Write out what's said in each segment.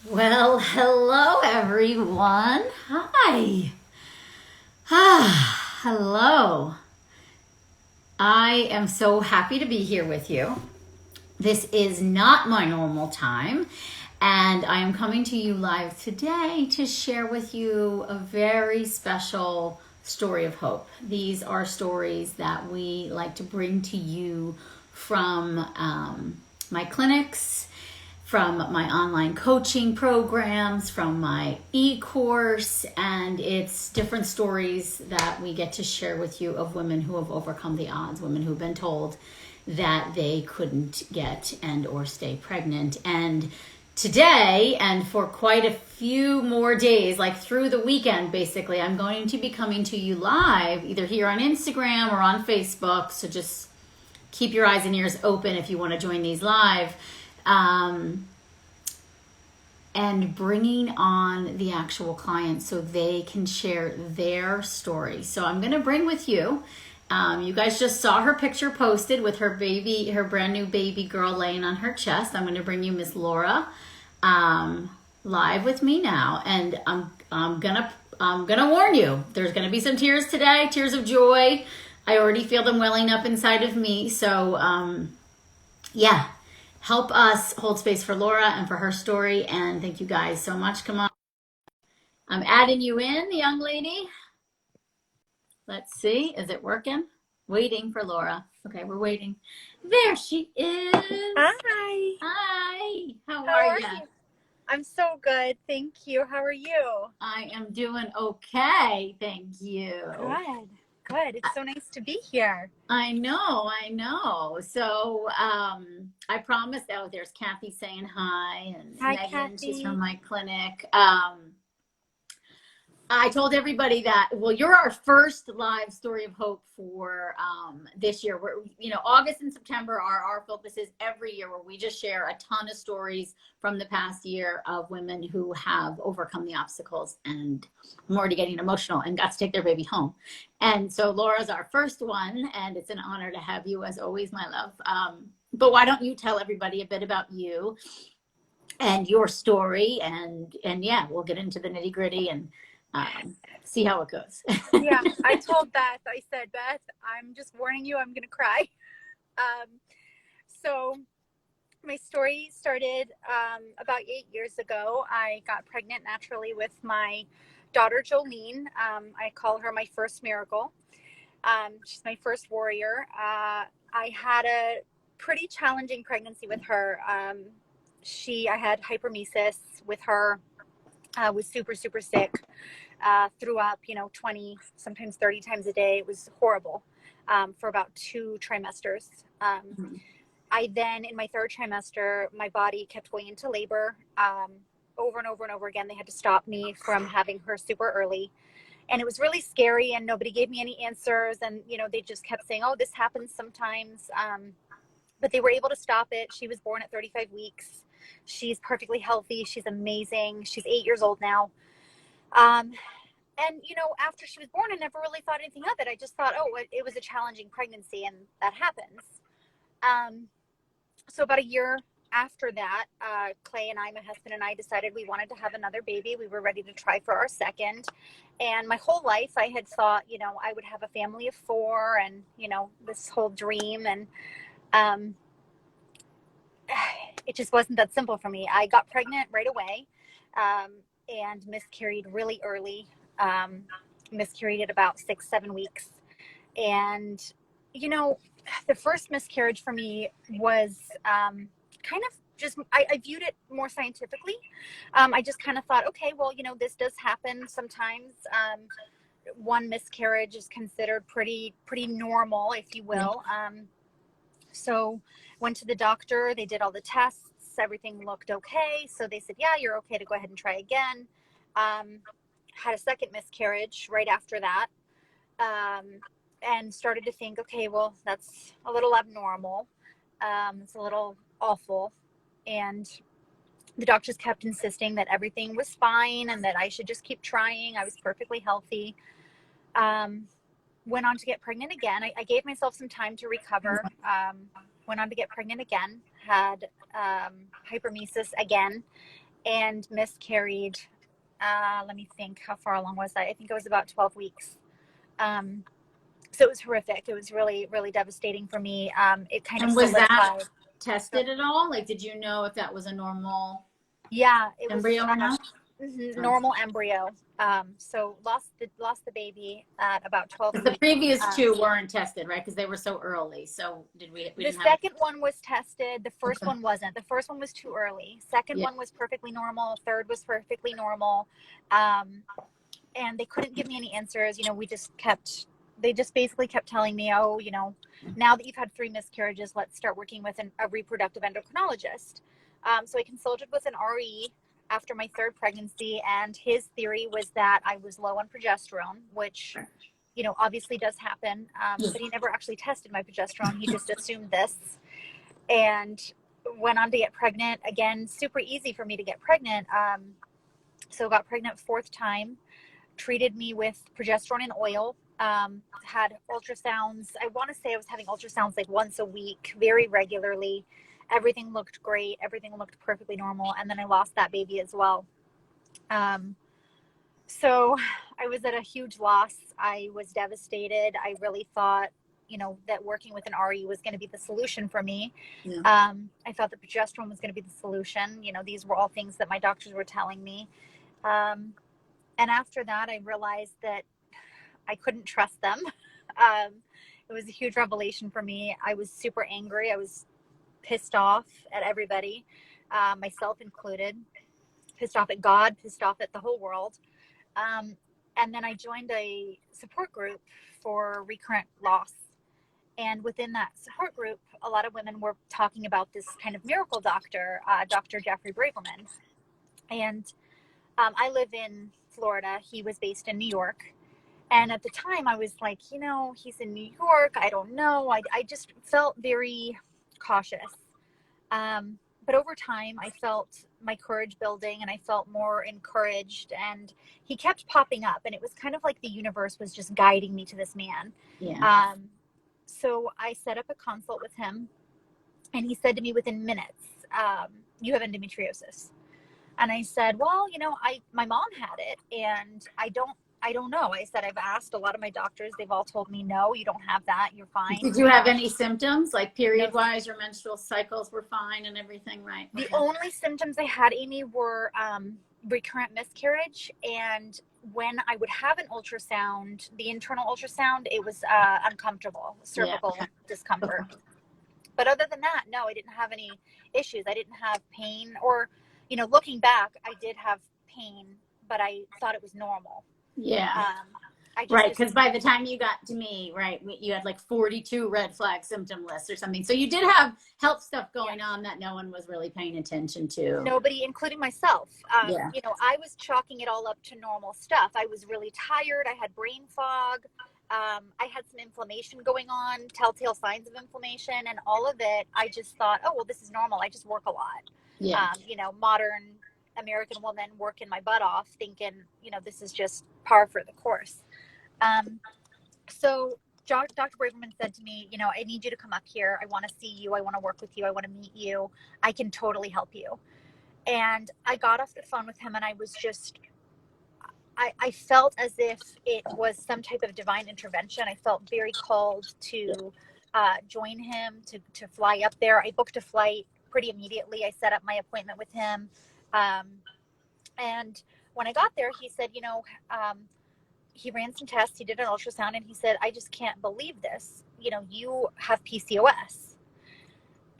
Well, hello everyone. Hi. Hello. I am so happy to be here with you. This is not my normal time, and I am coming to you live today to share with you a very special story of hope. These are stories that we like to bring to you from my clinics, from my online coaching programs, from my e-course, and it's different stories that we get to share with you of women who have overcome the odds, women who've been told that they couldn't get and or stay pregnant. And today, and for quite a few more days, like through the weekend basically, I'm going to be coming to you live either here on Instagram or on Facebook, so just keep your eyes and ears open if you want to join these live. And bringing on the actual clients so they can share their story. So I'm going to bring with you, you guys just saw her picture posted with her baby, her brand new baby girl laying on her chest. I'm going to bring you Miss Laura live with me now. And I'm gonna warn you, there's going to be some tears today, tears of joy. I already feel them welling up inside of me. So yeah, help us hold space for Laura and for her story. And thank you guys so much. Come on. I'm adding you in, young lady. Let's see. Is it working? Waiting for Laura. Okay, we're waiting. There she is. Hi. Hi. How How are are you? you? I'm so good. Thank you. How are you? I am doing okay. Thank you. Good. Good. It's so nice to be here. I know. So I promised, oh, there's Kathy saying hi, and Hi, Megan, she's Kathy. from my clinic. I told everybody that, well, you're our first live story of hope for this year. We're, August and September are our focuses every year, where we just share a ton of stories from the past year of women who have overcome the obstacles, and I'm already getting emotional, and got to take their baby home. And so Laura's our first one, and it's an honor to have you as always, my love. But why don't you tell everybody a bit about you and your story, and yeah, we'll get into the nitty gritty and see how it goes. Yeah, I told Beth, I said, Beth, I'm just warning you, I'm going to cry. So my story started about 8 years ago. I got pregnant naturally with my daughter, Jolene. I call her my first miracle. She's my first warrior. I had a pretty challenging pregnancy with her. I had hypermesis with her, was super, super sick, threw up, 20, sometimes 30 times a day. It was horrible for about 2 trimesters. I then, in my 3rd trimester, my body kept going into labor over and over and over again. They had to stop me from having her super early. And it was really scary, and nobody gave me any answers. And, they just kept saying, oh, this happens sometimes. But they were able to stop it. She was born at 35 weeks. She's perfectly healthy. She's amazing. She's 8 years old now. And, after she was born, I never really thought anything of it. I just thought, oh, it was a challenging pregnancy, and that happens. So about a year after that, Clay and I, my husband and I, decided we wanted to have another baby. We were ready to try for our second. And my whole life I had thought, I would have a family of 4, and, this whole dream. And it just wasn't that simple for me. I got pregnant right away and miscarried really early, miscarried at about 6-7 weeks. And, the first miscarriage for me was kind of just, I viewed it more scientifically. I just kind of thought, okay, well, this does happen sometimes. One miscarriage is considered pretty normal, if you will. So went to the doctor, they did all the tests, everything looked okay. So they said, yeah, you're okay to go ahead and try again. Had a second miscarriage right after that. And started to think, okay, well, that's a little abnormal. It's a little awful. And the doctors kept insisting that everything was fine and that I should just keep trying. I was perfectly healthy. Went on to get pregnant again. I gave myself some time to recover. Went on to get pregnant again, had hypermesis again. and miscarried. Let me think, how far along was I? I think it was about 12 weeks. So it was horrific. It was really, really devastating for me. It kind of And was that solidified. tested at all? Like, did you know if that was a normal Yeah, it was embryo or not? normal embryo. So lost the baby at about 12 Because the weeks. previous two weren't tested, right? Because they were so early. So we The didn't have. second one was tested. The first Okay. one wasn't. The first one was too early. Second Yeah. one was perfectly normal. Third was perfectly normal. Um, and they couldn't give me any answers. They just basically kept telling me, oh, now that you've had 3 miscarriages, let's start working with a reproductive endocrinologist. So I consulted with an RE after my 3rd pregnancy, and his theory was that I was low on progesterone, which, obviously does happen. But he never actually tested my progesterone. He just assumed this and went on to get pregnant. Again, super easy for me to get pregnant. So got pregnant 4th time, treated me with progesterone and oil, had ultrasounds. I want to say I was having ultrasounds like once a week, very regularly. Everything looked great. Everything looked perfectly normal. And then I lost that baby as well. So I was at a huge loss. I was devastated. I really thought, that working with an RE was going to be the solution for me. Yeah. I thought that progesterone was going to be the solution. These were all things that my doctors were telling me. And after that, I realized that I couldn't trust them. It was a huge revelation for me. I was super angry. I was pissed off at everybody, myself included, pissed off at God, pissed off at the whole world. And then I joined a support group for recurrent loss. And within that support group, a lot of women were talking about this kind of miracle doctor, Dr. Jeffrey Braverman. And I live in Florida. He was based in New York. And at the time, I was like, he's in New York. I don't know. I just felt very cautious. But over time, I felt my courage building and I felt more encouraged. And he kept popping up. And it was kind of like the universe was just guiding me to this man. Yeah. So I set up a consult with him. And he said to me within minutes, you have endometriosis. And I said, well, my mom had it and I don't know. I said, I've asked a lot of my doctors. They've all told me, no, you don't have that. You're fine. Did you have any symptoms, like period-wise, your menstrual cycles were fine and everything, right? The only symptoms I had, Aimee, were recurrent miscarriage. And when I would have an ultrasound, the internal ultrasound, it was uncomfortable, cervical discomfort. Okay. But other than that, no, I didn't have any issues. I didn't have pain or, looking back, I did have pain, but I thought it was normal. Yeah. Right, because by the time you got to me, right, you had like 42 red flag symptom lists or something. So you did have health stuff going on that no one was really paying attention to. Nobody, including myself. I was chalking it all up to normal stuff. I was really tired. I had brain fog. I had some inflammation going on, telltale signs of inflammation, and all of it, I just thought, oh, well, this is normal. I just work a lot. Yeah. Modern American woman working my butt off, thinking, this is just par for the course. So Dr. Braverman said to me, I need you to come up here. I want to see you. I want to work with you. I want to meet you. I can totally help you. And I got off the phone with him and I was just, I felt as if it was some type of divine intervention. I felt very called to join him, to fly up there. I booked a flight pretty immediately. I set up my appointment with him. And when I got there, he said, he ran some tests. He did an ultrasound and he said, I just can't believe this. You have PCOS.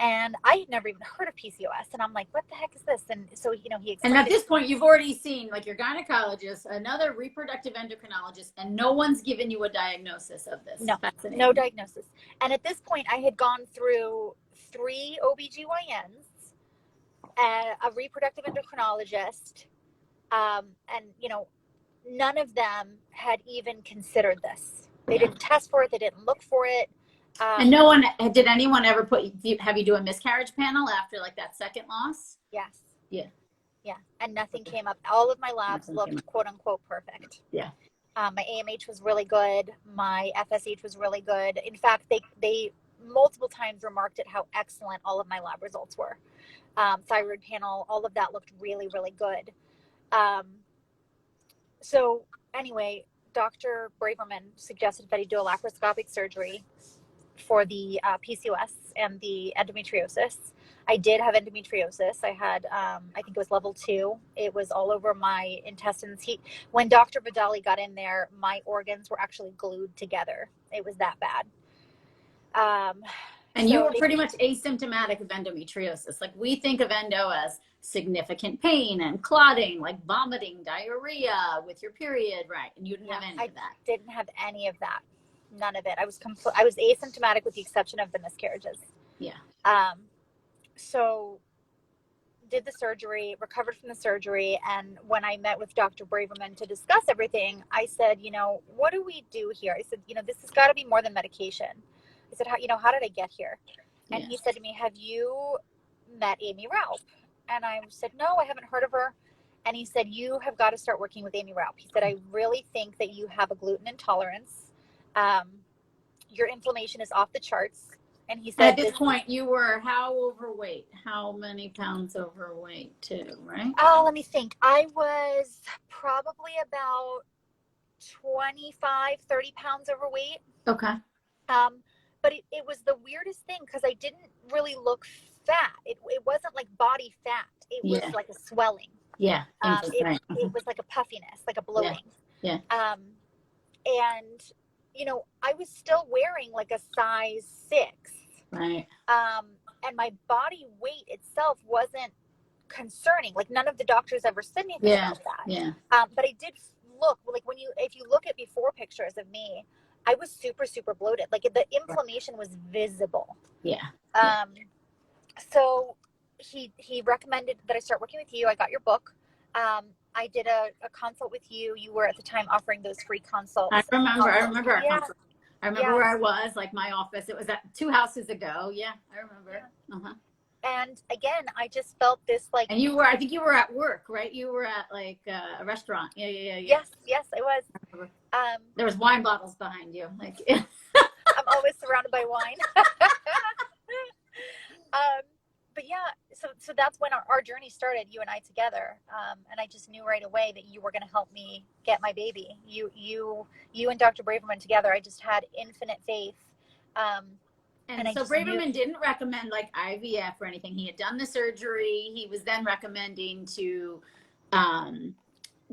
And I had never even heard of PCOS. And I'm like, what the heck is this? And so, he explained. And at this point, you've already seen like your gynecologist, another reproductive endocrinologist, and no one's given you a diagnosis of this. No diagnosis. And at this point, I had gone through 3 OBGYNs, a reproductive endocrinologist, and, none of them had even considered this. They didn't test for it. They didn't look for it. And did anyone ever have you do a miscarriage panel after like that second loss? Yes. Yeah. Yeah. And nothing came up. All of my labs looked quote unquote perfect. Yeah. My AMH was really good. My FSH was really good. In fact, they multiple times remarked at how excellent all of my lab results were. thyroid panel, all of that looked really, really good. Um, so anyway, Dr. Braverman suggested that he do a laparoscopic surgery for the PCOS and the endometriosis. I did have endometriosis. I had, I think it was level 2. It was all over my intestines. When Dr. Vidali got in there, my organs were actually glued together. It was that bad. And you were pretty much asymptomatic of endometriosis. Like, we think of endo as significant pain and clotting, like vomiting, diarrhea with your period, right? And you didn't have any of that. I didn't have any of that. None of it. I was asymptomatic with the exception of the miscarriages. Yeah. So did the surgery, recovered from the surgery, and when I met with Dr. Braverman to discuss everything, I said, what do we do here? I said, this has got to be more than medication. I said, how did I get here? And he said to me, have you met Aimee Raupp? And I said, no, I haven't heard of her. And he said, you have got to start working with Aimee Raupp. He said, I really think that you have a gluten intolerance. Your inflammation is off the charts. And he said, at this point, you were how overweight? How many pounds overweight too, right? Oh, let me think. I was probably about 25, 30 pounds overweight. Okay. But it was the weirdest thing because I didn't really look fat. It wasn't like body fat. It was like a swelling. Yeah. It was like a puffiness, like a bloating. Yeah. And, I was still wearing like a size 6. Right. And my body weight itself wasn't concerning. Like, none of the doctors ever said anything about that. Yeah. But I did look like if you look at before pictures of me, I was super, super bloated. Like, the inflammation was visible. Yeah. So he recommended that I start working with you. I got your book. I did a consult with you. You were at the time offering those free consults. I remember our consult. I remember where I was, like my office. It was at 2 houses ago. Yeah, I remember. Yeah. And again, I just felt this like. And I think you were at work, right? You were at like a restaurant. Yeah. Yes, I was. There was wine bottles behind you. Like, I'm always surrounded by wine. But yeah, so that's when our journey started, you and I together. And I just knew right away that you were going to help me get my baby. You and Dr. Braverman together, I just had infinite faith. And so Braverman didn't recommend like IVF or anything. He had done the surgery. He was then recommending to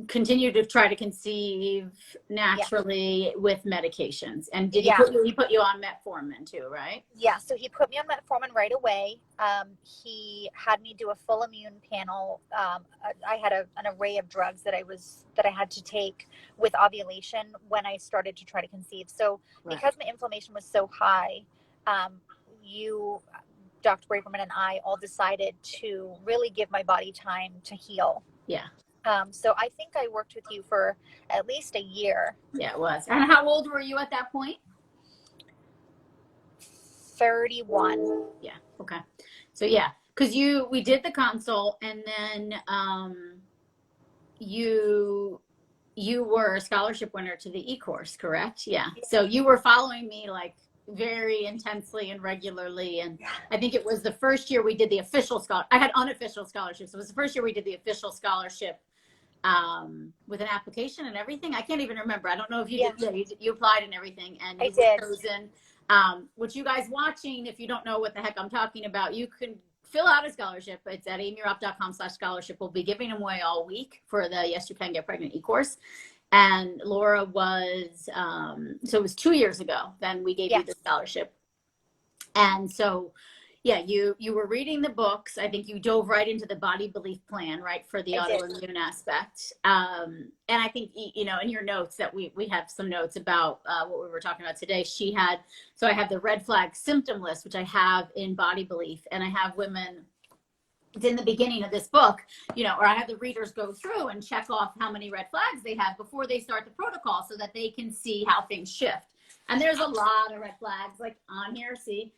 continue to try to conceive naturally with medications. And did he put you on metformin too, right? Yeah, so he put me on metformin right away. He had me do a full immune panel. I had an array of drugs that I had to take with ovulation when I started to try to conceive. So because my inflammation was so high, Dr. Braverman and I all decided to really give my body time to heal. Yeah. So I think I worked with you for at least a year. Yeah, it was. And how old were you at that point? 31. Yeah. Okay. So yeah, because we did the consult, and then you were a scholarship winner to the e-course, correct? Yeah. So you were following me like very intensely and regularly, and I think it was the first year we did the official scholarship. I had unofficial scholarships. It was the first year we did the official scholarship with an application and everything. I can't even remember. I don't know if you did. You applied and everything, and you were chosen. Which you guys watching, if you don't know what the heck I'm talking about, you can fill out a scholarship. It's at aimeeraupp.com/scholarship. We'll be giving them away all week for the Yes You Can Get Pregnant e-course. And Laura was, so it was 2 years ago, then we gave you the scholarship. And so, yeah, you were reading the books. I think you dove right into the body belief plan, right, for the autoimmune aspect. And I think, in your notes that we have some notes about what we were talking about today. So I have the red flag symptom list, which I have in body belief. And I have women, it's in the beginning of this book, or I have the readers go through and check off how many red flags they have before they start the protocol so that they can see how things shift. And there's a lot of red flags like on here, see?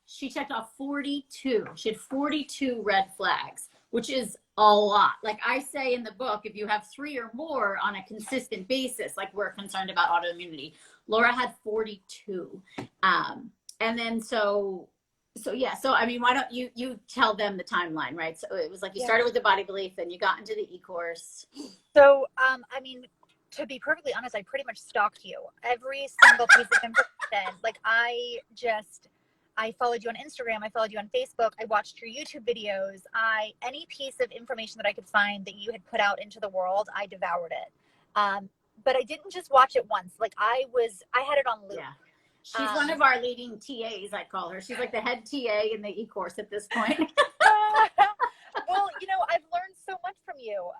She checked off 42. She had 42 red flags, which is a lot. Like I say in the book, if you have 3 or more on a consistent basis, like we're concerned about autoimmunity, Laura had 42. And then so So yeah, so I mean, why don't you tell them the timeline, right? So it was like you Yeah. started with the body belief, then you got into the e-course. So, I mean, to be perfectly honest, I pretty much stalked you. Every single piece of information. Like I followed you on Instagram. I followed you on Facebook. I watched your YouTube videos. Any piece of information that I could find that you had put out into the world, I devoured it. But I didn't just watch it once. Like I had it on loop. Yeah. She's one of our leading TAs, I call her. She's like the head TA in the e-course at this point. Well, I've learned so much from you.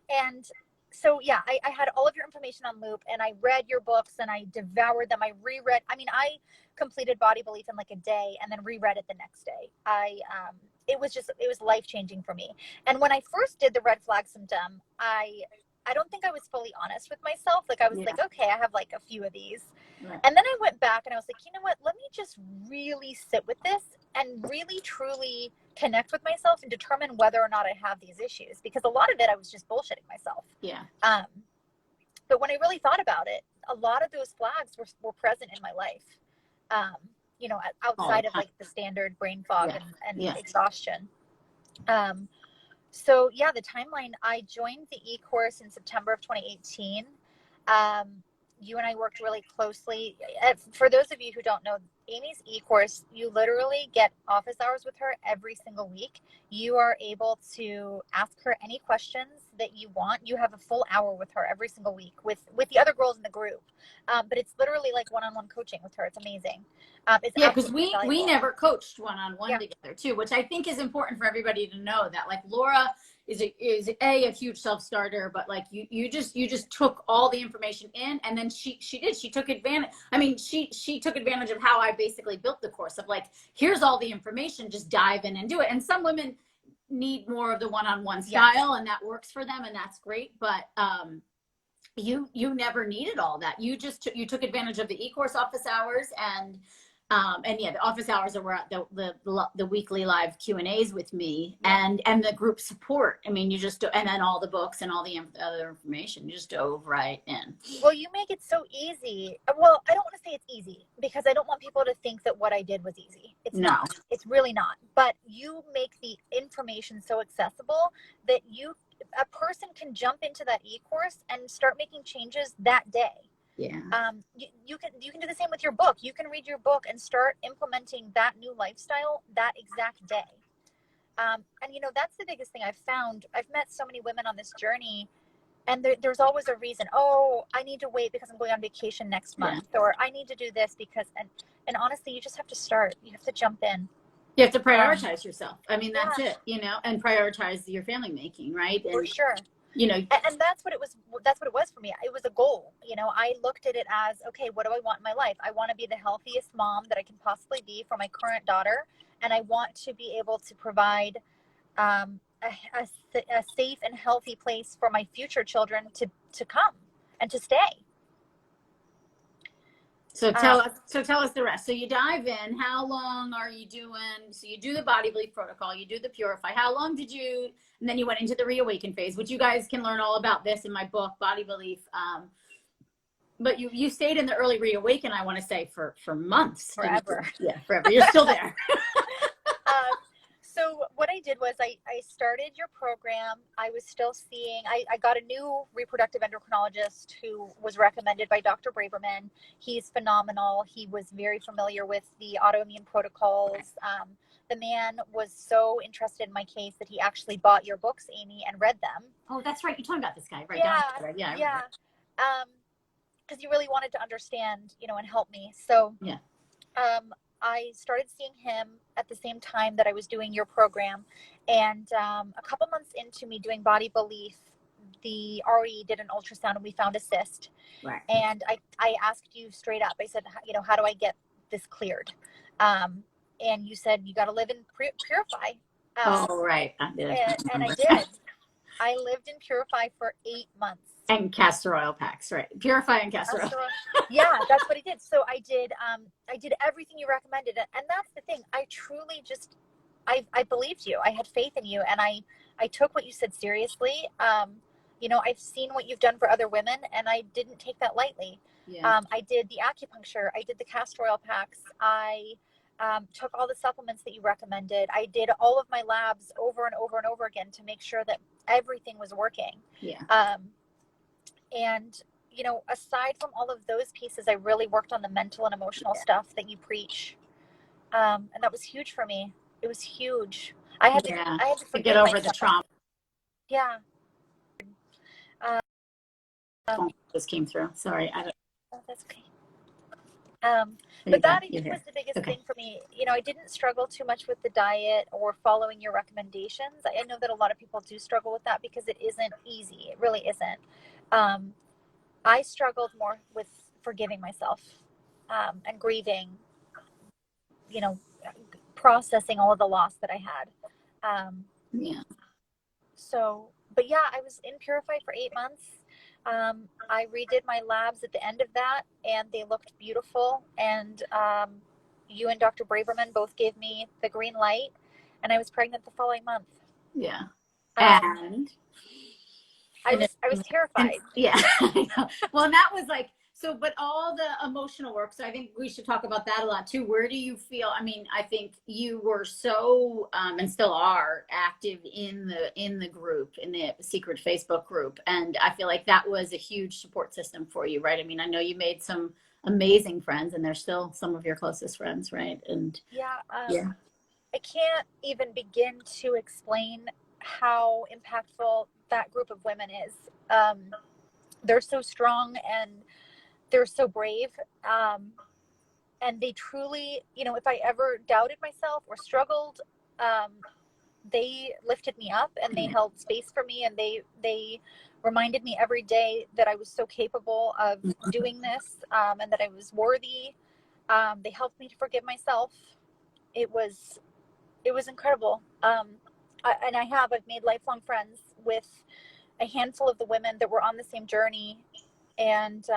And so, yeah, I had all of your information on loop, and I read your books and I devoured them. I reread. I mean, I completed Body Belief in like a day and then reread it the next day. It was life changing for me. And when I first did the red flag symptom, I don't think I was fully honest with myself. Like I was like, okay, I have like a few of these. Right. And then I went back and I was like, you know what? Let me just really sit with this and really truly connect with myself and determine whether or not I have these issues, because a lot of it I was just bullshitting myself. Yeah. But when I really thought about it, a lot of those flags were present in my life. Outside of like the standard brain fog and exhaustion. So yeah, the timeline, I joined the e-course in September of 2018. You and I worked really closely. For those of you who don't know, Aimee's e-course, you literally get office hours with her every single week. You are able to ask her any questions that you want. You have a full hour with her every single week with the other girls in the group. But it's literally like one-on-one coaching with her. It's amazing. Because we never coached one-on-one together too, which I think is important for everybody to know, that like Laura is a huge self-starter, but like you just took all the information in, and then she took advantage. I mean, she took advantage of how I basically built the course of like, here's all the information, just dive in and do it. And some women need more of the one-on-one style, and that works for them, and that's great. But you never needed all that. You took advantage of the e-course office hours, and the office hours are where the weekly live Q&As with me, and the group support. I mean, and then all the books and all the other information, you just dove right in. Well, you make it so easy. Well, I don't want to say it's easy, because I don't want people to think that what I did was easy. It's not. It's really not. But you make the information so accessible that a person can jump into that e-course and start making changes that day. Yeah. You can do the same with your book. You can read your book and start implementing that new lifestyle that exact day. And that's the biggest thing I've found. I've met so many women on this journey, and there's always a reason. Oh, I need to wait because I'm going on vacation next month, or I need to do this because, and honestly, you just have to start. You have to jump in. You have to prioritize yourself. I mean, that's it, and prioritize your family making, right? And, for sure. And that's what it was. That's what it was for me. It was a goal. I looked at it as, okay, what do I want in my life? I want to be the healthiest mom that I can possibly be for my current daughter. And I want to be able to provide a safe and healthy place for my future children to come and to stay. So tell us the rest. So you dive in. How long are you doing? So you do the body belief protocol, you do the purify. How long did you, and then you went into the reawaken phase, which you guys can learn all about this in my book, Body Belief. But you stayed in the early reawaken, I want to say, for months. Forever. Yeah, forever. You're still there. So what I did was I started your program. I was still seeing, I got a new reproductive endocrinologist who was recommended by Dr. Braverman. He's phenomenal. He was very familiar with the autoimmune protocols. The man was so interested in my case that he actually bought your books, Aimee, and read them. Oh, that's right. You told me about this guy, right? Yeah. Because he really wanted to understand, and help me. So I started seeing him at the same time that I was doing your program. And a couple months into me doing Body Belief, the RE did an ultrasound and we found a cyst. Right. And I asked you straight up, I said, how do I get this cleared? And you said, you got to live in Purify. Right. I did. And I did. I lived in Purify for 8 months. And castor oil packs, right? Purify and castor oil. Yeah, that's what I did. So I did everything you recommended. And that's the thing. I truly I believed you. I had faith in you. And I took what you said seriously. I've seen what you've done for other women, and I didn't take that lightly. Yeah. I did the acupuncture. I did the castor oil packs. I took all the supplements that you recommended. I did all of my labs over and over and over again to make sure that everything was working. Yeah. And, you know, aside from all of those pieces, I really worked on the mental and emotional stuff that you preach. And that was huge for me. It was huge. I had to to forgive get over myself. the trauma. Yeah. Just came through. Sorry. Oh, that's okay. But that I think was the biggest thing for me. You know, I didn't struggle too much with the diet or following your recommendations. I know that a lot of people do struggle with that because it isn't easy. It really isn't. I struggled more with forgiving myself and grieving, you know, processing all of the loss that I had. So, but yeah, I was in Purified for 8 months. I redid my labs at the end of that, and they looked beautiful. And you and Dr. Braverman both gave me the green light, and I was pregnant the following month. Yeah. And I was terrified. I know. Well, and that was like, so, but all the emotional work. So I think we should talk about that a lot too. Where do you feel? I mean, I think you were so, and still are active in the group, in the secret Facebook group. And I feel like that was a huge support system for you, right? I mean, I know you made some amazing friends, and they're still some of your closest friends, right? And I can't even begin to explain how impactful that group of women is. They're so strong and they're so brave. And they truly, you know, if I ever doubted myself or struggled, they lifted me up and they held space for me, and they reminded me every day that I was so capable of doing this, and that I was worthy. They helped me to forgive myself. It was incredible. I've made lifelong friends with a handful of the women that were on the same journey, and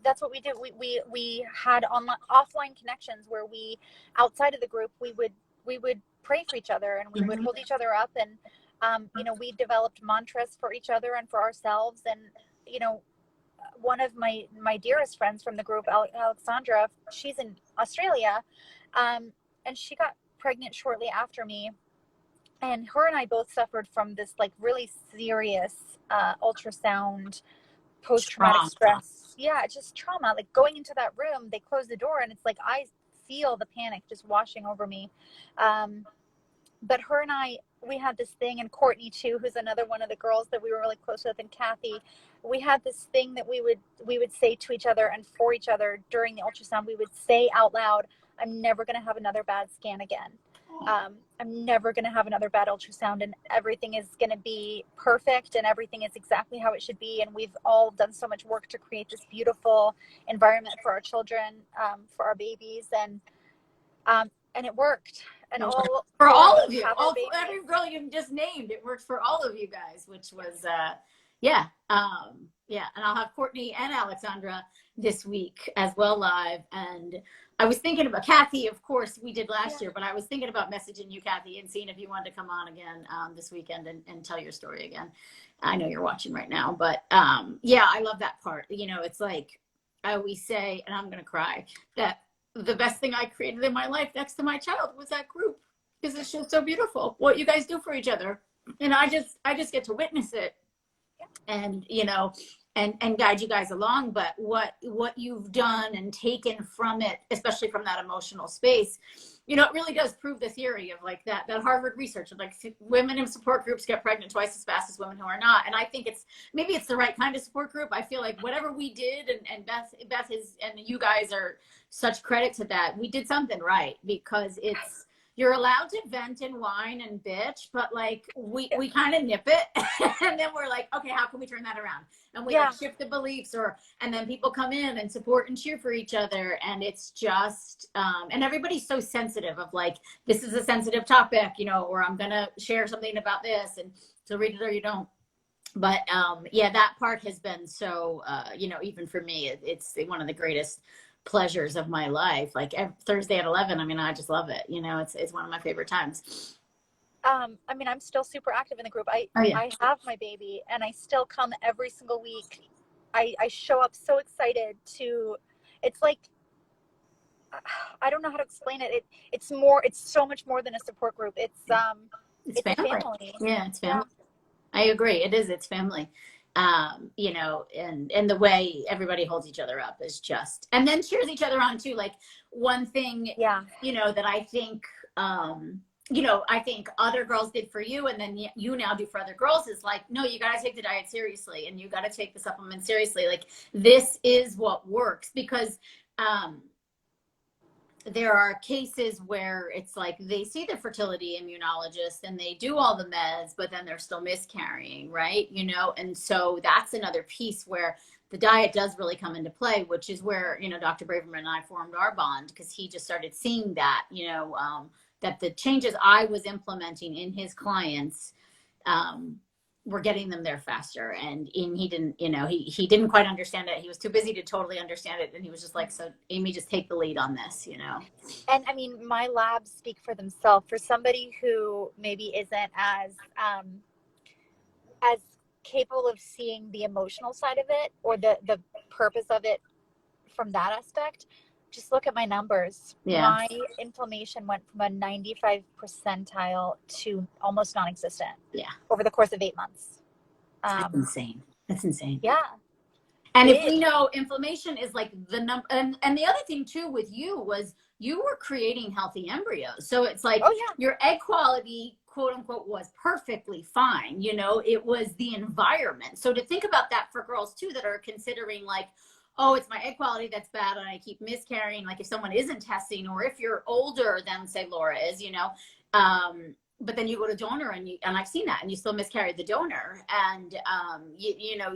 that's what we did. We had offline connections where we, outside of the group, we would pray for each other, and we would hold each other up, and you know, we developed mantras for each other and for ourselves. And you know, one of my dearest friends from the group, Alexandra, she's in Australia, and she got pregnant shortly after me, and her and I both suffered from this like really serious ultrasound post-traumatic stress. Yeah, just trauma. Like going into that room, they close the door, and it's like I feel the panic just washing over me. But her and I, we had this thing, and Courtney too, who's another one of the girls that we were really close with, and Kathy, we had this thing that we would say to each other and for each other during the ultrasound. We would say out loud, I'm never going to have another bad scan again. I'm never going to have another bad ultrasound, and everything is going to be perfect, and everything is exactly how it should be. And we've all done so much work to create this beautiful environment for our children, for our babies, and it worked. And for all of you, every girl you just named, it worked for all of you guys, which was and I'll have Courtney and Alexandra this week as well live. And I was thinking about Kathy, of course, we did last year, but I was thinking about messaging you, Kathy, and seeing if you wanted to come on again this weekend and tell your story again. I know you're watching right now, but I love that part. You know, it's like I always say, and I'm going to cry, that the best thing I created in my life next to my child was that group, because it's just so beautiful what you guys do for each other. And I just get to witness it and, you know, and guide you guys along. But what you've done and taken from it, especially from that emotional space, you know, it really does prove the theory of like that Harvard research of like women in support groups get pregnant twice as fast as women who are not. And I think maybe it's the right kind of support group. I feel like whatever we did, and Beth is, and you guys are such credit to that. We did something right, because you're allowed to vent and whine and bitch, but like we kind of nip it and then we're like, okay, how can we turn that around? And we like shift the beliefs, and then people come in and support and cheer for each other. And it's just, and everybody's so sensitive of like, this is a sensitive topic, you know, or I'm going to share something about this, and so read it or you don't. But that part has been so, you know, even for me, it's one of the greatest pleasures of my life. Like Thursday at 11, I mean, I just love it. You know, it's one of my favorite times. I mean, I'm still super active in the group. I have my baby, and I still come every single week. I show up so excited it's like, I don't know how to explain it. It's more, it's so much more than a support group. It's It's a family. family. Yeah, it's Yeah. family. I agree. It is. It's family. And the way everybody holds each other up is just, and then cheers each other on too. Like one thing, Yeah. that I think, I think other girls did for you, and then you now do for other girls is like, no, you got to take the diet seriously, and you got to take the supplement seriously. Like this is what works because, there are cases where it's like they see the fertility immunologist and they do all the meds, but then they're still miscarrying, right? And so that's another piece where the diet does really come into play, which is where, Dr. Braverman and I formed our bond because he just started seeing that, that the changes I was implementing in his clients, we're getting them there faster. And he didn't, he didn't quite understand it. He was too busy to totally understand it. And he was just like, so Aimee, just take the lead on this. And I mean, my labs speak for themselves. For somebody who maybe isn't as capable of seeing the emotional side of it or the purpose of it from that aspect, just look at my numbers. Yeah. My inflammation went from a 95 percentile to almost non-existent. Yeah. Over the course of 8 months. That's insane. That's insane. Yeah. And if we know inflammation is like the number, and the other thing too with you was you were creating healthy embryos. So it's like your egg quality, quote unquote, was perfectly fine. It was the environment. So to think about that for girls too that are considering like, oh, it's my egg quality that's bad and I keep miscarrying. Like if someone isn't testing, or if you're older than say Laura is, but then you go to donor and I've seen that and you still miscarried the donor. And,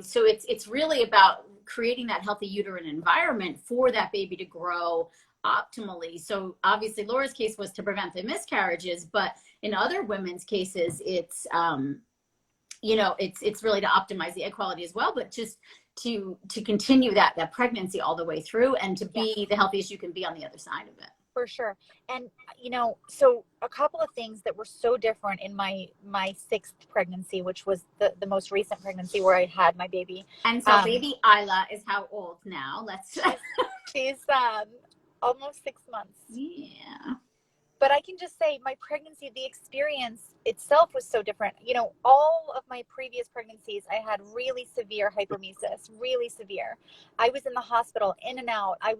so it's really about creating that healthy uterine environment for that baby to grow optimally. So obviously Laura's case was to prevent the miscarriages, but in other women's cases, it's really to optimize the egg quality as well, but just to continue that pregnancy all the way through and to be the healthiest you can be on the other side of it. For sure. And, so a couple of things that were so different in my sixth pregnancy, which was the most recent pregnancy where I had my baby. And so baby Isla is how old now? She's almost 6 months. Yeah. But I can just say my pregnancy, the experience itself was so different. All of my previous pregnancies, I had really severe hyperemesis, really severe. I was in the hospital, in and out. I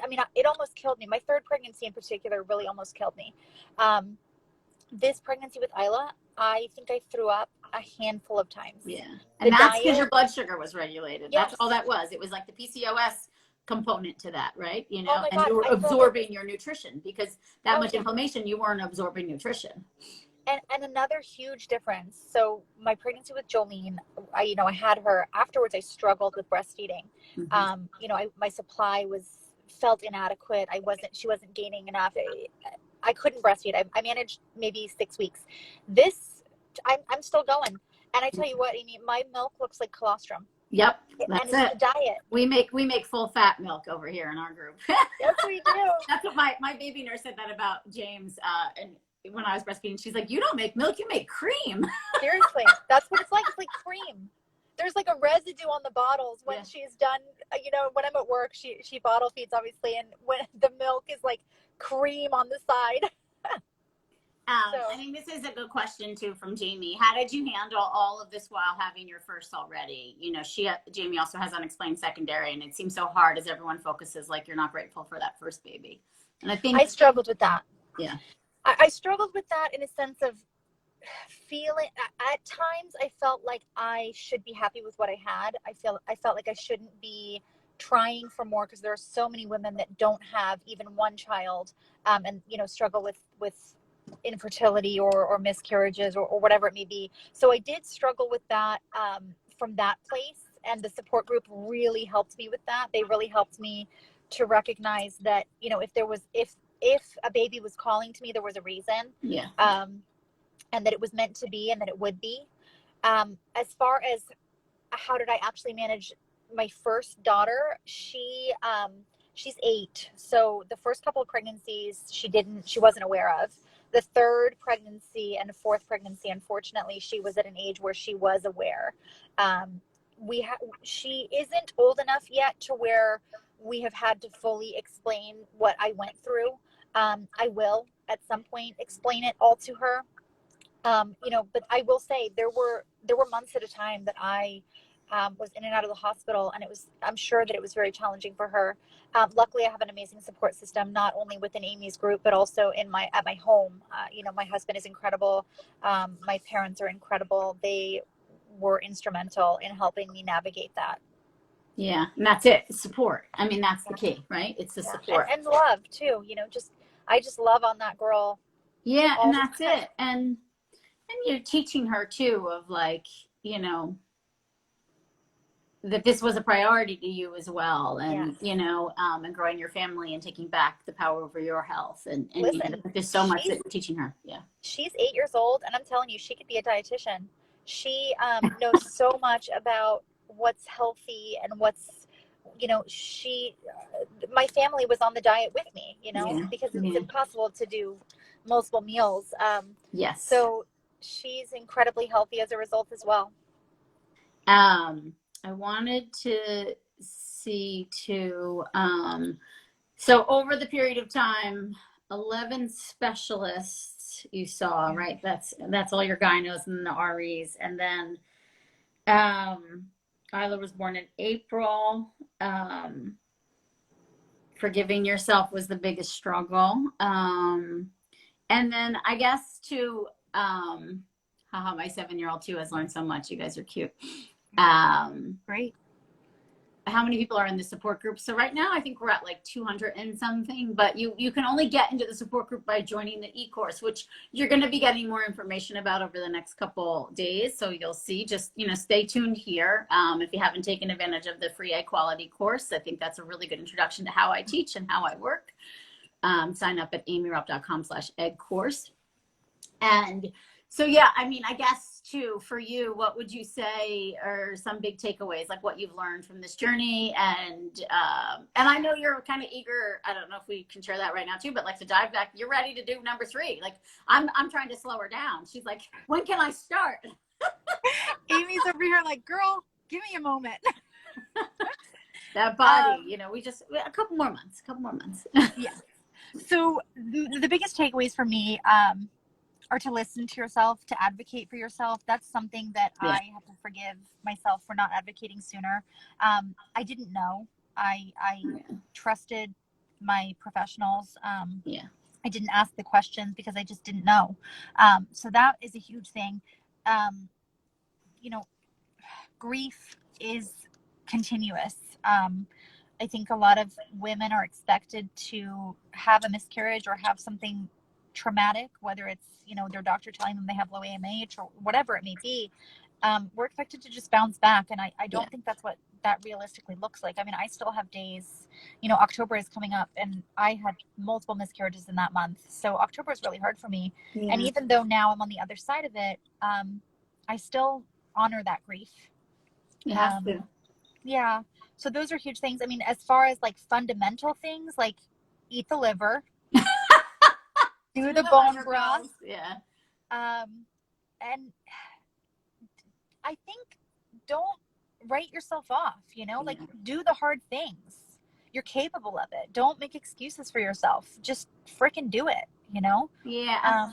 mean, it almost killed me. My third pregnancy in particular really almost killed me. This pregnancy with Isla, I think I threw up a handful of times. Yeah. And that's because your blood sugar was regulated. Yes. That's all that was. It was like the PCOS component to that, right? Oh my and God, you were absorbing your nutrition because that much inflammation, you weren't absorbing nutrition. And another huge difference. So my pregnancy with Jolene, I had her afterwards. I struggled with breastfeeding. Mm-hmm. My supply felt inadequate. She wasn't gaining enough. I couldn't breastfeed. I managed maybe 6 weeks. I'm still going. And I tell you what, Aimee, my milk looks like colostrum. Yep, that's and it's the diet. We make full fat milk over here in our group. Yes, we do. That's what my baby nurse said that about James. And when I was breastfeeding, she's like, "You don't make milk, you make cream." Seriously, that's what it's like. It's like cream. There's like a residue on the bottles when she's done. When I'm at work, she bottle feeds obviously, and when the milk is like cream on the side. I think this is a good question too from Jamie. How did you handle all of this while having your first already? Jamie also has unexplained secondary, and it seems so hard as everyone focuses like you're not grateful for that first baby. And I think I struggled with that. Yeah, I struggled with that in a sense of feeling. At times, I felt like I should be happy with what I had. I felt like I shouldn't be trying for more because there are so many women that don't have even one child, and struggle with infertility or miscarriages or whatever it may be. So I did struggle with that from that place, and the support group really helped me with that. They really helped me to recognize that if a baby was calling to me, there was a reason. Yeah. And that it was meant to be and that it would be. As far as how did I actually manage my first daughter, she's 8. So the first couple of pregnancies she wasn't aware of. The third pregnancy and fourth pregnancy, unfortunately, she was at an age where she was aware. She isn't old enough yet to where we have had to fully explain what I went through. I will at some point explain it all to her. But I will say there were months at a time that I was in and out of the hospital, and I'm sure that it was very challenging for her. Luckily, I have an amazing support system, not only within Aimee's group, but also at my home. My husband is incredible. My parents are incredible. They were instrumental in helping me navigate that. Yeah, and that's it. Support. I mean, that's the Yeah, key, right? It's the yeah, support. and love too. I just love on that girl Yeah, and all the that's time. it. And you're teaching her too of like, that this was a priority to you as well, Yes. and and growing your family and taking back the power over your health, and Listen, there's so much that you're teaching her. Yeah. she's 8 years old, and I'm telling you, she could be a dietitian. She knows so much about what's healthy and my family was on the diet with me, Yeah. because it's Yeah. impossible to do multiple meals. Yes. So she's incredibly healthy as a result as well. I wanted to see too. So over the period of time, 11 specialists you saw, Yeah. right? That's all your gynos and the REs, and then um, Isla was born in April. Forgiving yourself was the biggest struggle. And then I guess to haha, my 7-year-old too has learned so much. You guys are cute. Great. How many people are in the support group? So right now I think we're at like 200 and something, but you can only get into the support group by joining the e-course, which you're going to be getting more information about over the next couple days. So you'll see, just stay tuned here. If you haven't taken advantage of the free Egg Quality course, I think that's a really good introduction to how I teach and how I work. Sign up at aimeeraupp.com/egg course. And so, yeah, I mean, I guess too, for you, what would you say are some big takeaways, like what you've learned from this journey? And I know you're kind of eager. I don't know if we can share that right now too, but like to dive back, you're ready to do number 3. Like I'm trying to slow her down. She's like, when can I start? Amy's over here like, girl, give me a moment. That body, we just a couple more months. Yeah. So the biggest takeaways for me are to listen to yourself, to advocate for yourself. That's something that Yeah. I have to forgive myself for not advocating sooner. I didn't know. I trusted my professionals. Yeah. I didn't ask the questions because I just didn't know. So that is a huge thing. You know, grief is continuous. I think a lot of women are expected to have a miscarriage or have something traumatic, whether it's, their doctor telling them they have low AMH or whatever it may be. We're expected to just bounce back. And I don't think that's what that realistically looks like. I mean, I still have days, October is coming up and I had multiple miscarriages in that month. So October is really hard for me. Yeah. And even though now I'm on the other side of it, I still honor that grief. You have to. Yeah. So those are huge things. I mean, as far as like fundamental things, like eat the liver, do the bone broth. Yeah. And I think don't write yourself off, like do the hard things. You're capable of it. Don't make excuses for yourself. Just freaking do it, Yeah.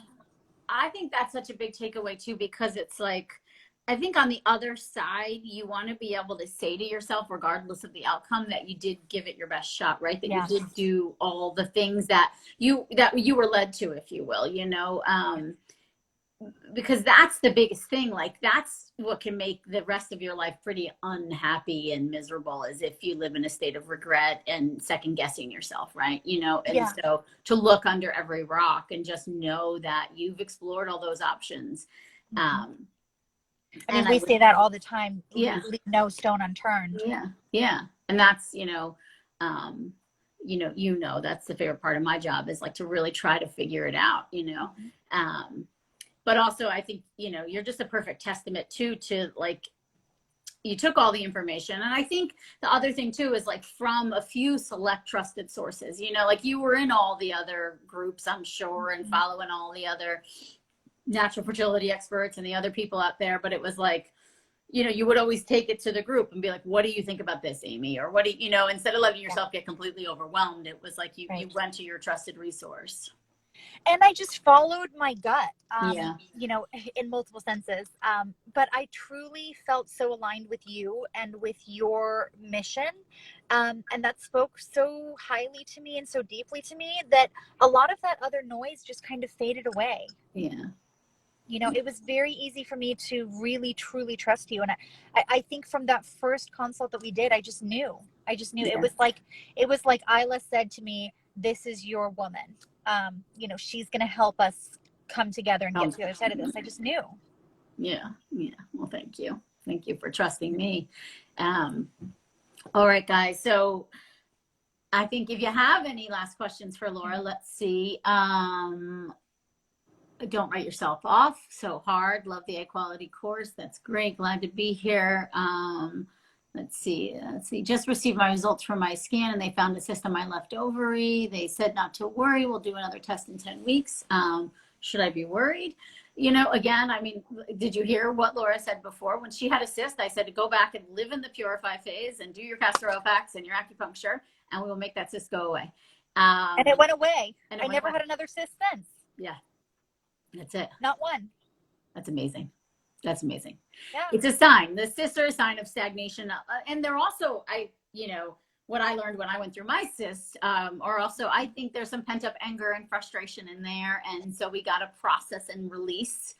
I think that's such a big takeaway too, because it's like, I think on the other side, you want to be able to say to yourself, regardless of the outcome, that you did give it your best shot, right? That you did do all the things that you were led to, if you will, because that's the biggest thing. Like that's what can make the rest of your life pretty unhappy and miserable, is if you live in a state of regret and second guessing yourself, right? And so to look under every rock and just know that you've explored all those options. I mean, we say that all the time. Yeah. Leave no stone unturned. Yeah. And that's, that's the favorite part of my job, is like to really try to figure it out, but also I think, you're just a perfect testament too, to like, you took all the information. And I think the other thing too is like from a few select trusted sources, like you were in all the other groups, I'm sure, and following all the other natural fertility experts and the other people out there, but it was like, you would always take it to the group and be like, what do you think about this, Aimee? Or what do you, instead of letting yourself get completely overwhelmed, it was like you went to your trusted resource. And I just followed my gut, Yeah. in multiple senses. But I truly felt so aligned with you and with your mission. And that spoke so highly to me and so deeply to me that a lot of that other noise just kind of faded away. Yeah. It was very easy for me to really, truly trust you. And I think from that first consult that we did, I just knew. Yeah. It was like Isla said to me, this is your woman. She's going to help us come together and get to the other side of this. I just knew. Yeah. Yeah. Well, thank you. Thank you for trusting me. All right, guys. So I think if you have any last questions for Laura, let's see. Don't write yourself off so hard. Love the equality course. That's great. Glad to be here. Let's see. Just received my results from my scan and they found a cyst on my left ovary. They said not to worry. We'll do another test in 10 weeks. Should I be worried? Again, I mean, did you hear what Laura said before? When she had a cyst, I said to go back and live in the purify phase and do your castor oil packs and your acupuncture, and we will make that cyst go away. And it went away. I never had another cyst since. Yeah. That's it. Not one. That's amazing. That's amazing. Yeah. It's a sign. The cysts are a sign of stagnation. And they're also, what I learned when I went through my cysts, or also I think there's some pent up anger and frustration in there. And so we got to process and release,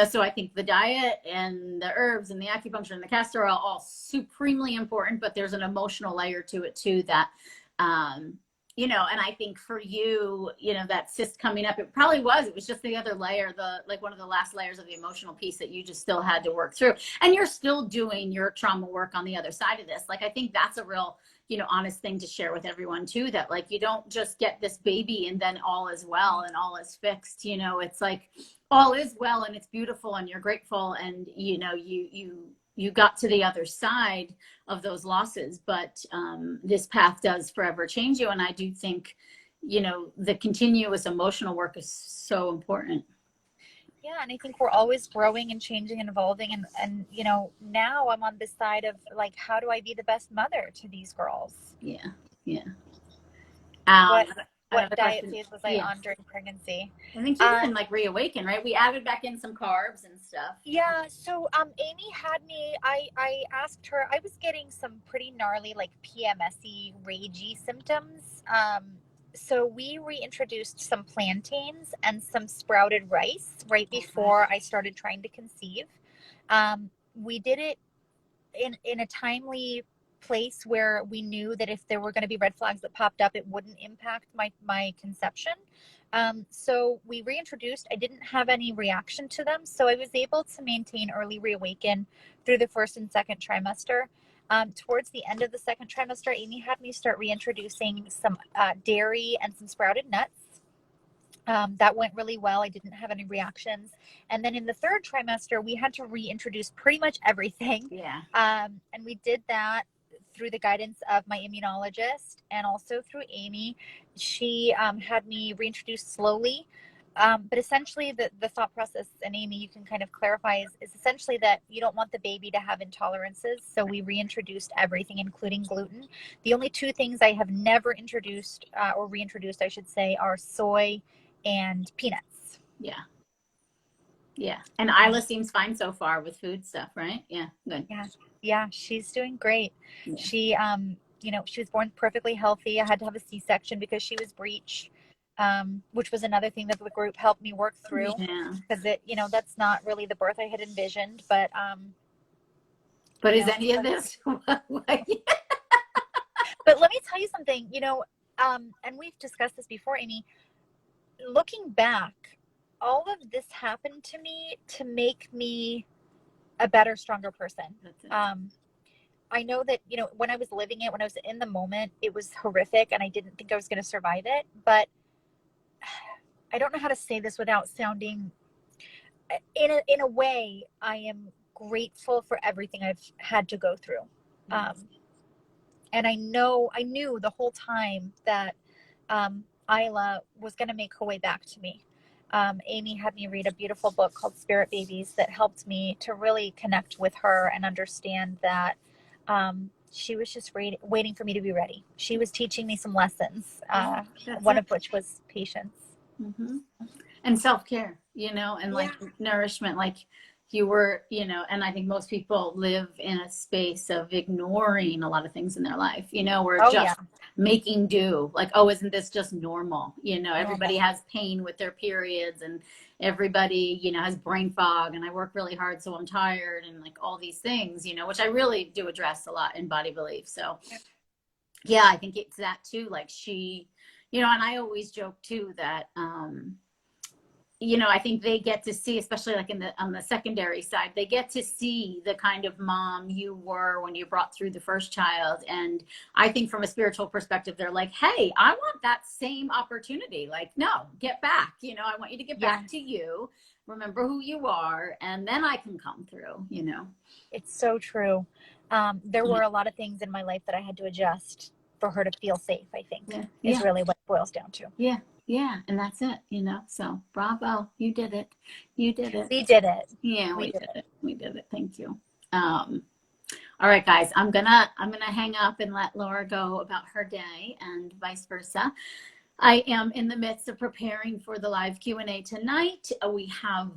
so I think the diet and the herbs and the acupuncture and the castor oil, all supremely important, but there's an emotional layer to it too that, and I think for you, that cyst coming up, it was just the other layer, one of the last layers of the emotional piece that you just still had to work through. And you're still doing your trauma work on the other side of this. I think that's a real, honest thing to share with everyone too, that you don't just get this baby and then all is well and all is fixed. It's like all is well and it's beautiful and you're grateful and, you got to the other side of those losses, but this path does forever change you. And I do think, the continuous emotional work is so important. Yeah, and I think we're always growing and changing and evolving. And now I'm on this side of how do I be the best mother to these girls? Yeah, yeah. What diet phase was I on during pregnancy? I think you can reawaken, right? We added back in some carbs and stuff. Yeah. So Aimee had me. I asked her. I was getting some pretty gnarly PMS-y, ragey symptoms. So we reintroduced some plantains and some sprouted rice right before I started trying to conceive. We did it in a timely place where we knew that if there were going to be red flags that popped up, it wouldn't impact my conception. So we reintroduced. I didn't have any reaction to them, so I was able to maintain early reawaken through the first and second trimester. Towards the end of the second trimester, Aimee had me start reintroducing some dairy and some sprouted nuts. That went really well. I didn't have any reactions. And then in the third trimester, we had to reintroduce pretty much everything. Yeah. And we did that through the guidance of my immunologist and also through Aimee. She had me reintroduce slowly. But essentially the thought process, and Aimee, you can kind of clarify, is essentially that you don't want the baby to have intolerances. So we reintroduced everything, including gluten. The only two things I have never introduced or reintroduced, I should say, are soy and peanuts. Yeah. Yeah. And Isla seems fine so far with food stuff, right? Yeah. Good. Yeah. She's doing great. Yeah. She, she was born perfectly healthy. I had to have a C-section because she was breech, which was another thing that the group helped me work through. Yeah. Because that's not really the birth I had envisioned, but is any of this? But let me tell you something, and we've discussed this before, Aimee. Looking back, all of this happened to me to make me a better, stronger person. I know that, when I was living it, when I was in the moment, it was horrific and I didn't think I was going to survive it. But I don't know how to say this without sounding, in a way, I am grateful for everything I've had to go through. And I knew the whole time that Isla was going to make her way back to me. Aimee had me read a beautiful book called Spirit Babies that helped me to really connect with her and understand that she was just waiting for me to be ready. She was teaching me some lessons, one of which was patience. Mm-hmm. And self-care, and like nourishment, like you were, and I think most people live in a space of ignoring a lot of things in their life, we're just making do, like, oh, isn't this just normal? Everybody has pain with their periods, and everybody, has brain fog, and I work really hard, so I'm tired, and like all these things, which I really do address a lot in Body Belief. So yeah, I think it's that too. Like she, and I always joke too that, I think they get to see, especially like on the secondary side, they get to see the kind of mom you were when you brought through the first child. And I think from a spiritual perspective, they're like, hey, I want that same opportunity. Like, no, get back. I want you to get back to you. Remember who you are. And then I can come through, It's so true. There were a lot of things in my life that I had to adjust for her to feel safe, I think, is really what it boils down to. Yeah. Yeah. And that's it, so bravo. You did it. You did it. We did it. Yeah, we did it. We did it. Thank you. All right, guys, I'm gonna hang up and let Laura go about her day and vice versa. I am in the midst of preparing for the live Q&A tonight. We have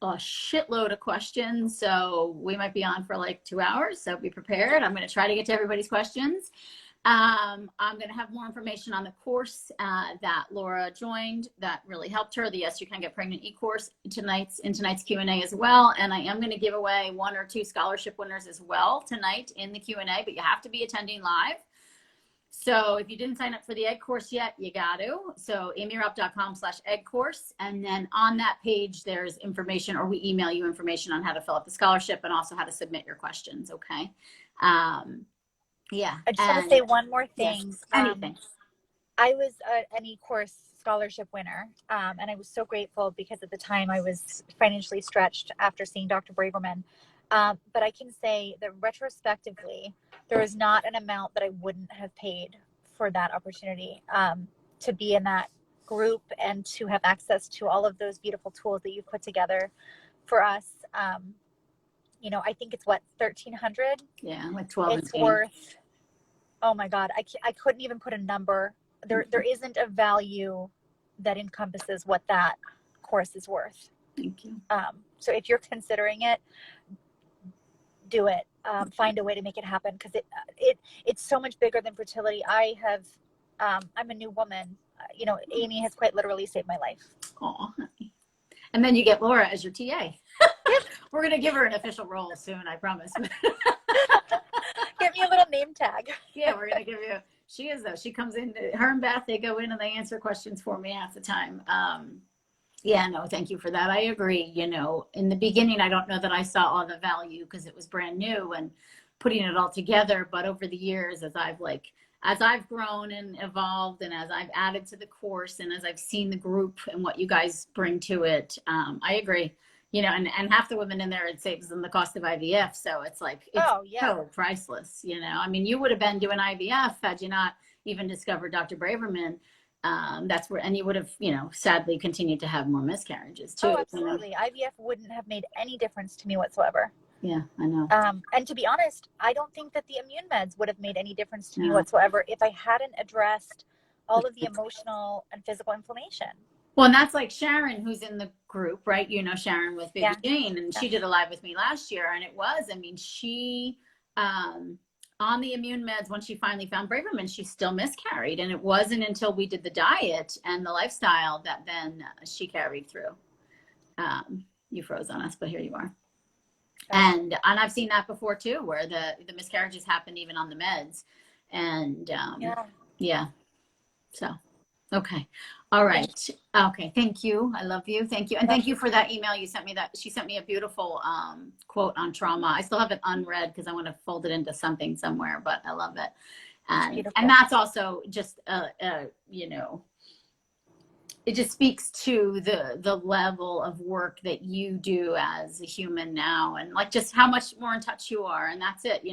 a shitload of questions, so we might be on for like 2 hours, so be prepared. I'm going to try to get to everybody's questions. I'm going to have more information on the course that Laura joined that really helped her, the Yes You Can Get Pregnant e-course, in tonight's Q&A as well. And I am going to give away 1 or 2 scholarship winners as well tonight in the Q&A, but you have to be attending live. So if you didn't sign up for the egg course yet, you got to. So aimeeraupp.com/egg course. And then on that page, there's information, or we email you information on how to fill out the scholarship and also how to submit your questions. Okay. Yeah. I just want to say one more thing. Yes, anything. I was an e-course scholarship winner, and I was so grateful because at the time I was financially stretched after seeing Dr. Braverman. But I can say that retrospectively, there is not an amount that I wouldn't have paid for that opportunity to be in that group and to have access to all of those beautiful tools that you've put together for us. I think it's what, 1,300? Yeah, like 12. It's worth. Oh my God, I couldn't even put a number. There isn't a value that encompasses what that course is worth. Thank you. So if you're considering it, do it. Find a way to make it happen, because it's so much bigger than fertility. I'm a new woman. Aimee has quite literally saved my life. Oh, and then you get Laura as your TA. We're gonna give her an official role soon, I promise. Give me a little name tag. Yeah, we're gonna give you. She is though. She comes in. Her and Beth, they go in and they answer questions for me half the time. Yeah, no, thank you for that. I agree. In the beginning, I don't know that I saw all the value because it was brand new and putting it all together. But over the years, as I've grown and evolved, and as I've added to the course, and as I've seen the group and what you guys bring to it, I agree. And half the women in there, it saves them the cost of IVF. So it's like, it's so priceless. I mean, you would have been doing IVF had you not even discovered Dr. Braverman. That's where, and you would have, sadly continued to have more miscarriages too. Oh, absolutely. IVF wouldn't have made any difference to me whatsoever. Yeah, I know. And to be honest, I don't think that the immune meds would have made any difference to me whatsoever if I hadn't addressed all of the emotional and physical inflammation. Well, and that's like Sharon, who's in the group, right? Sharon with Baby Jane, and she did a live with me last year, and she, on the immune meds, when she finally found Braverman, she still miscarried, and it wasn't until we did the diet and the lifestyle that then she carried through. You froze on us, but here you are. And I've seen that before too, where the miscarriages happened even on the meds, and so. Okay. All right. Okay. Thank you. I love you. Thank you. And thank you for that email you sent me. She sent me a beautiful quote on trauma. I still have it unread because I want to fold it into something somewhere, but I love it. And that's also just, it just speaks to the level of work that you do as a human now, and like just how much more in touch you are. And that's it,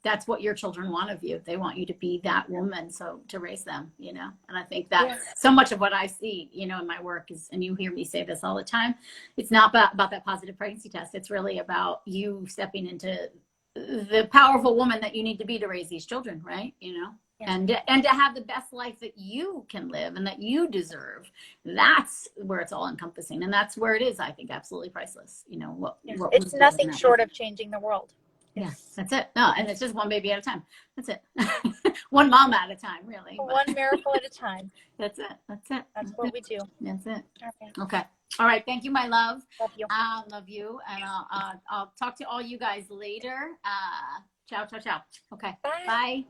that's what your children want of you. They want you to be that woman, so to raise them, you know. And I think Yeah. that's so much of what I see, you know, in my work is, and you hear me say this all the time, it's not about that positive pregnancy test. It's really about you stepping into the powerful woman that you need to be to raise these children, right? You know, Yes. and to have the best life that you can live and that you deserve. That's where it's all encompassing, and that's where it is, I think, absolutely priceless. You know, Yes. what It's nothing short of changing the world. yeah, that's it. No, and it's just one baby at a time. That's it. One mom at a time, really. But One miracle at a time. that's it. That's it. That's what we do. That's it. Okay. Okay. All right. Thank you, my love. Love you. Love you. And I'll talk to all you guys later. Ciao, ciao, ciao. Okay. Bye. Bye.